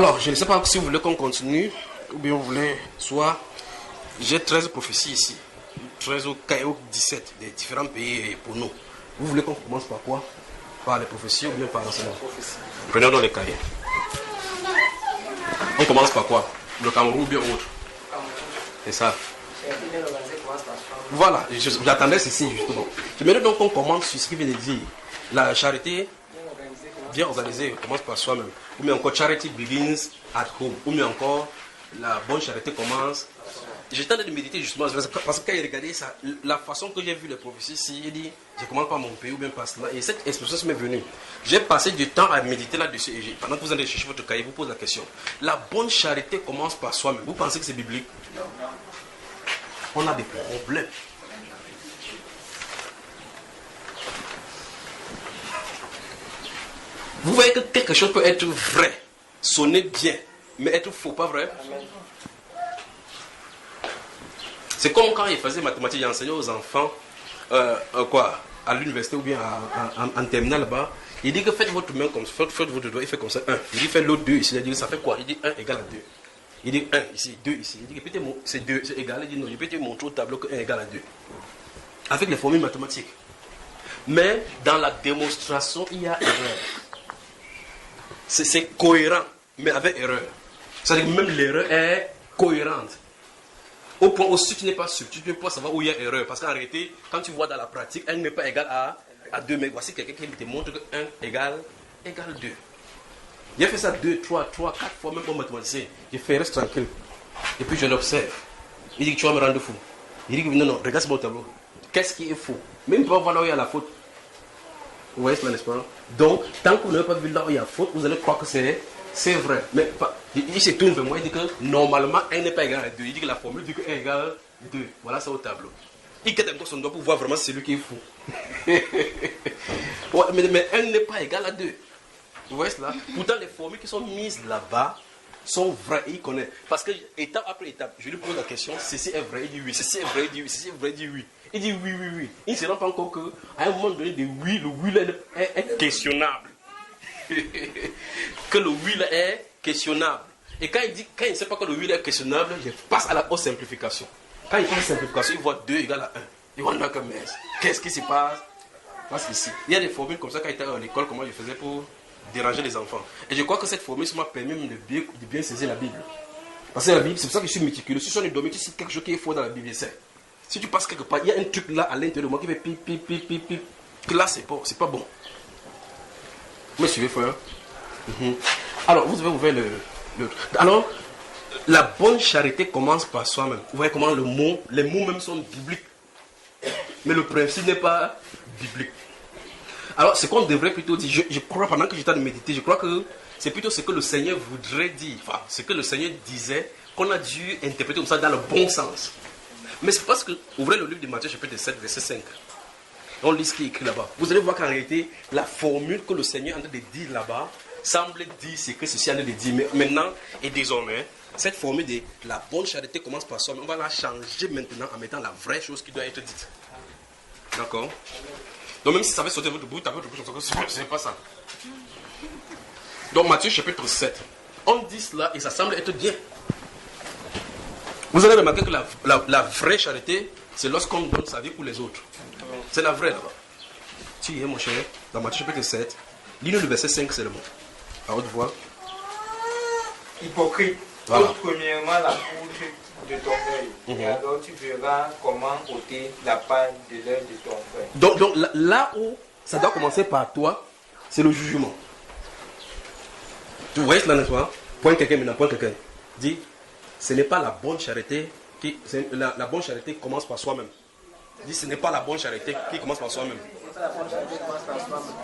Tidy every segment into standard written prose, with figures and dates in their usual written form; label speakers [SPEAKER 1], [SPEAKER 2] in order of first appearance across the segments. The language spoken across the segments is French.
[SPEAKER 1] Alors, je ne sais pas si vous voulez qu'on continue, ou bien vous voulez, soit, j'ai 13 prophéties ici, 13 ou 17 des différents pays pour nous. Vous voulez qu'on commence par quoi? Par les prophéties ou bien par l'enseignement? Prenons dans les cahiers. On commence par quoi? Le Cameroun ou bien autre? C'est ça. Voilà, j'attendais ceci justement. J'aimerais donc qu'on commence sur ce qu'il vient de dire. La charité bien organisée commence par soi-même. Ou bien encore, charity begins at home. Ou bien encore, la bonne charité commence. J'étais en train de méditer justement, parce que quand il regardait ça, la façon que j'ai vu les prophéties ici, il dit, je commence par mon pays ou bien par cela. Et cette expression m'est venue. J'ai passé du temps à méditer là-dessus. Et pendant que vous allez chercher votre cahier, vous posez la question. La bonne charité commence par soi-même. Vous pensez que c'est biblique? On a des problèmes. Vous voyez que quelque chose peut être vrai, sonner bien, mais être faux, pas vrai? C'est comme quand il faisait mathématiques, il enseignait aux enfants, à l'université ou bien en terminale là-bas. Il dit que faites votre main comme ça, faites votre doigt, il fait comme ça, 1. Il dit faites l'autre 2 ici, il dit ça fait quoi? Il dit 1 égale à 2. Il dit 1 ici, 2 ici. Il dit répétez, c'est 2, c'est égal. Il dit non, répétez montrer au tableau que 1 égale à 2. Avec les formules mathématiques. Mais dans la démonstration, il y a erreur. C'est cohérent, mais avec erreur. C'est-à-dire que même l'erreur est cohérente. Au point où si tu n'es pas sûr, tu ne peux pas savoir où il y a erreur. Parce qu'en réalité, quand tu vois dans la pratique, 1 n'est pas égal à 2. Mais voici quelqu'un qui te montre que 1 égale 2. J'ai fait ça 2, 3, 4 fois, même pour mathématicien. Je fais reste tranquille. Et puis je l'observe. Il dit que tu vas me rendre fou. Il dit que non, regarde mon tableau. Qu'est-ce qui est faux? Même pas voir là où il y a la faute. Vous voyez cela, n'est-ce pas? Donc, tant que vous n'avez pas vu là où il y a faute, vous allez croire que c'est vrai. Mais il se tourne vers moi, il dit que normalement 1 n'est pas égal à 2. Il dit que la formule dit que 1 égale 2. Voilà ça au tableau. Il quitte encore son doigt pour voir vraiment celui qui est fou. Ouais, mais 1 n'est pas égal à 2. Vous voyez cela? Pourtant, les formules qui sont mises là-bas sont vraies et il connaît. Parce que étape après étape, je lui pose la question, ceci est vrai, il dit oui, ceci est vrai, il dit oui, ceci est vrai, il dit oui. Il dit oui, oui, oui. Il ne se rend pas compte qu'à un moment donné, le oui là est questionnable. Que le oui là est questionnable. Et quand il ne sait pas que le oui là est questionnable, je passe à la haute simplification. Quand il fait la simplification, il voit 2 égale à 1. Il voit que qu'est-ce qui se passe? Parce qu'ici, il y a des formules comme ça quand il était à l'école, comment je faisais pour déranger les enfants. Et je crois que cette formule m'a permis de bien saisir la Bible. Parce que la Bible, c'est pour ça que je suis méticuleux. Si je suis en dormir, tu sais quelque chose qui est faux dans la Bible, c'est. Si tu passes quelque part, il y a un truc là à l'intérieur de moi qui fait pip, pip, pip, pip, pip. Que là, c'est pas bon. Vous me suivez, frère? Alors, vous avez ouvert le. Alors, la bonne charité commence par soi-même. Vous voyez comment les mots même sont bibliques. Mais le principe n'est pas biblique. Alors, ce qu'on devrait plutôt dire, je crois, pendant que j'étais en train de méditer, je crois que c'est plutôt ce que le Seigneur voudrait dire. Enfin, ce que le Seigneur disait, qu'on a dû interpréter comme ça dans le bon sens. Mais c'est parce que, ouvrez le livre de Matthieu, chapitre 7, verset 5. On lit ce qui est écrit là-bas. Vous allez voir qu'en réalité, la formule que le Seigneur est en train de dire là-bas semble dire ce que ceci est en train de dire. Mais maintenant et désormais, cette formule de la bonne charité commence par soi. On va la changer maintenant en mettant la vraie chose qui doit être dite. D'accord? Donc même si ça avait sauté votre bout, c'est pas ça. Donc Matthieu chapitre 7. On dit cela et ça semble être bien. Vous allez remarquer que la vraie charité, c'est lorsqu'on donne sa vie pour les autres. C'est la vraie là-bas. Tu y es mon cher, dans Matthieu chapitre 7, lis-nous le verset 5 seulement. À haute voix.
[SPEAKER 2] Hypocrite.
[SPEAKER 1] Voilà.
[SPEAKER 2] Ôte premièrement la poudre de ton œil. Et alors tu verras comment ôter la paille de l'œil de ton frère.
[SPEAKER 1] Donc là où ça doit commencer par toi, c'est le jugement. Tu vois cela, n'est-ce pas? Point quelqu'un maintenant, point quelqu'un. Dis, ce n'est pas la bonne charité la bonne charité commence par soi-même. Dis, ce n'est pas la bonne charité qui commence par soi-même.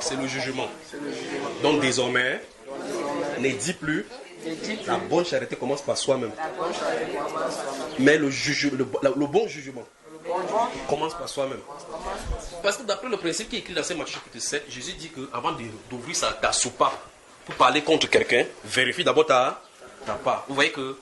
[SPEAKER 1] C'est le jugement. Donc désormais, ne dis plus, la bonne charité commence par soi-même. Mais le bon jugement commence par soi-même. Parce que d'après le principe qui est écrit dans Matthieu chapitre 7, Jésus dit qu'avant d'ouvrir ta soupape pour parler contre quelqu'un, vérifie d'abord ta part. Vous voyez que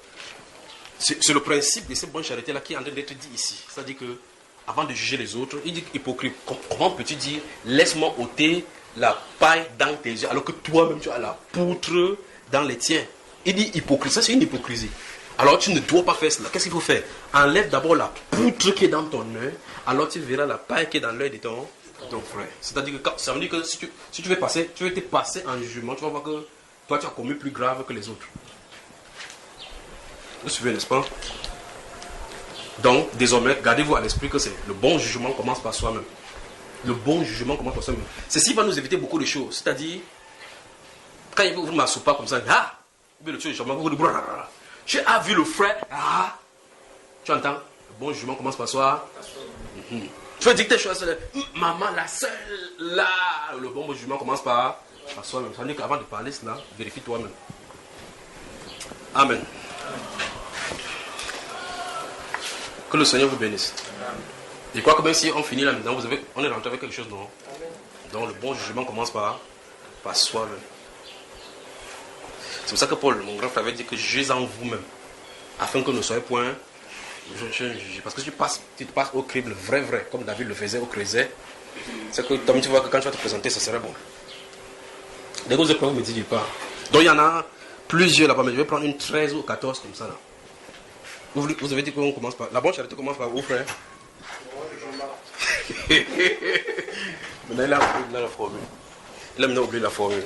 [SPEAKER 1] c'est le principe de cette bonne charité-là qui est en train d'être dit ici. C'est-à-dire que avant de juger les autres, il dit hypocrite. Comment peux-tu dire laisse-moi ôter la paille dans tes yeux alors que toi-même tu as la poutre dans les tiens? Il dit hypocrisie, ça c'est une hypocrisie. Alors tu ne dois pas faire cela. Qu'est-ce qu'il faut faire? Enlève d'abord la poutre qui est dans ton œil, alors tu verras la paille qui est dans l'œil de ton frère. C'est-à-dire que ça veut dire que si tu veux te passer en jugement, tu vas voir que toi tu as commis plus grave que les autres. Vous suivez, n'est-ce pas? Donc, désormais, gardez-vous à l'esprit que le bon jugement commence par soi-même. Le bon jugement commence par soi-même. Ceci va nous éviter beaucoup de choses. C'est-à-dire, quand vous ne m'assoupez pas comme ça, ah, le jugement, vous dites, tu as vu le frère, ah, tu entends? Le bon jugement commence par soi. Tu veux dire que tes choses, maman, la seule, là, le bon jugement commence par soi-même. Ça veut dire qu'avant de parler cela, vérifie toi-même. Amen. Que le Seigneur vous bénisse. Je crois que même si on finit là maintenant, on est rentré avec quelque chose, non? Donc le bon jugement commence par soi-même. C'est pour ça que Paul, mon grand frère, avait dit que jugez en vous-même, afin que ne soyez point jugés. Parce que tu te passes au crible vrai, comme David le faisait au creuset. C'est que tu vois que quand tu vas te présenter, ça serait bon. Dès que vous êtes prêts, vous me dites du pas. Donc il y en a plusieurs là-bas, mais je vais prendre une 13 ou 14 comme ça là. Vous avez dit qu'on commence par... La bonne charité commence par où, frère? Maintenant, il a oublié la formule. Il a maintenant oublié la formule.